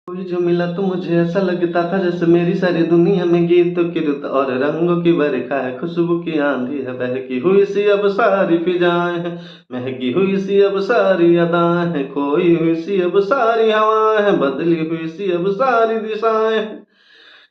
कोई जो मिला तो मुझे ऐसा लगता था जैसे मेरी सारी दुनिया में गीतों की रुत और रंगों की बरखा है, खुशबू की आंधी है, बहकी हुई सी अब सारी फिजाएं हैं, महकी हुई सी अब सारी अदाएं हैं, खोई हुई सी अब सारी हवाएं हैं, बदली हुई सी अब सारी दिशाएं हैं।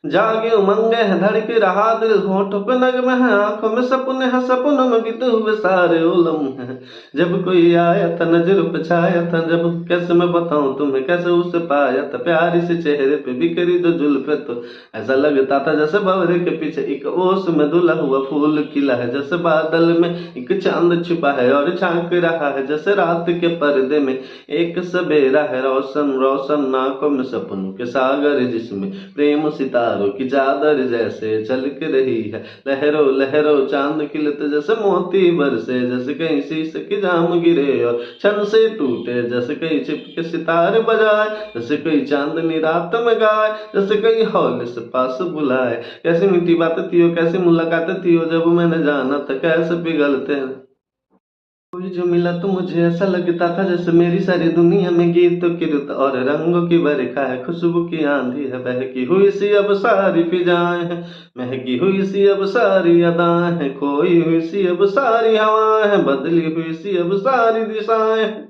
जागे उमंग है, धड़क रहा दिल, होठों पे नगमे है, आंखों में सपने हैं, सपनों में बीते हुए सारे उलम है। जब कोई आया था नजर पे छाया था, जब कैसे मैं बताऊं तुम्हें कैसे उसे पाया था, प्यारी से चेहरे पे बिखरी जो जुल्फे, तो ऐसा लगता था जैसे भंवरे के पीछे एक ओस में धुला हुआ फूल खिला है, जैसे बादल में एक चांद छिपा है और झांक रहा है, जैसे रात के पर्दे में एक सवेरा है, रोशन रोशन आंखों में सपनों के सागर, जिसमें प्रेम सितारों की चादर जैसे झलक रही है, लहरों लहरों चांद खिलते जैसे मोती बरसे, जैसे कहीं शीशे के जाम गिरे और क्षण से टूटे, जैसे कहीं छिपके सितारे बजाए, जैसे कहीं चांदनी रात में गाए, जैसे कहीं हौले से पास बुलाए। कैसी मीठी बातें थी हो, कैसी मुलाकातें थी हो, जब मैंने जाना था कैसे पिघलते हैं। कोई जो मिला तो मुझे ऐसा लगता था जैसे मेरी सारी दुनिया में गीतों की रुत और रंगों की बरखा है, खुशबू की आंधी है, बहकी हुई सी अब सारी फिजाएं हैं, महकी हुई सी अब सारी अदाएं हैं, खोई हुई सी अब सारी हवाएं हैं, बदली हुई सी अब सारी दिशाएं हैं।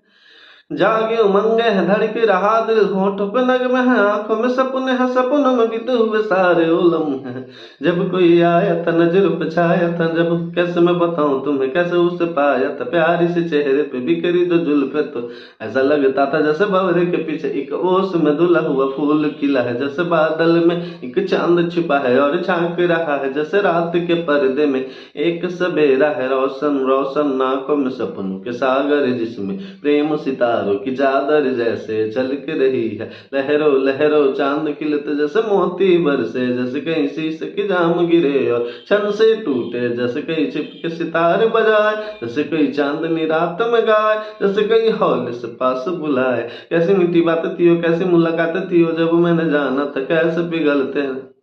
जागे उमंग है, धड़क रहा दिल, होठों पे नगमे है, आंखों में सपने हैं, सपनों में बीते हुए सारे उलम है। जब कोई आया था नजर पे छाया था, जब कैसे मैं बताऊं तुम्हें कैसे उसे पाया था, प्यारी से चेहरे पे बिखरी जो जुल्फे, तो ऐसा लगता था जैसे भंवरे के पीछे एक ओस में धुला हुआ फूल खिला है, जैसे बादल में एक चांद छिपा है और झांक रहा है, जैसे रात के पर्दे में एक सवेरा है, रोशन रोशन आंखों में सपनों के सागर, जिसमें प्रेम सितारों की चादर जैसे झलक रही है, लहरों लहरों चांद खिलते जैसे मोती बरसे, जैसे कहीं शीशे के जाम गिरे और क्षण से टूटे, जैसे कहीं छिपके सितारे बजाए, जैसे कहीं चांदनी रात में गाए, जैसे कहीं हौले से पास बुलाए। कैसी मीठी बातें थी हो, कैसी मुलाकातें थी हो, जब मैंने जाना था कैसे पिघलते हैं।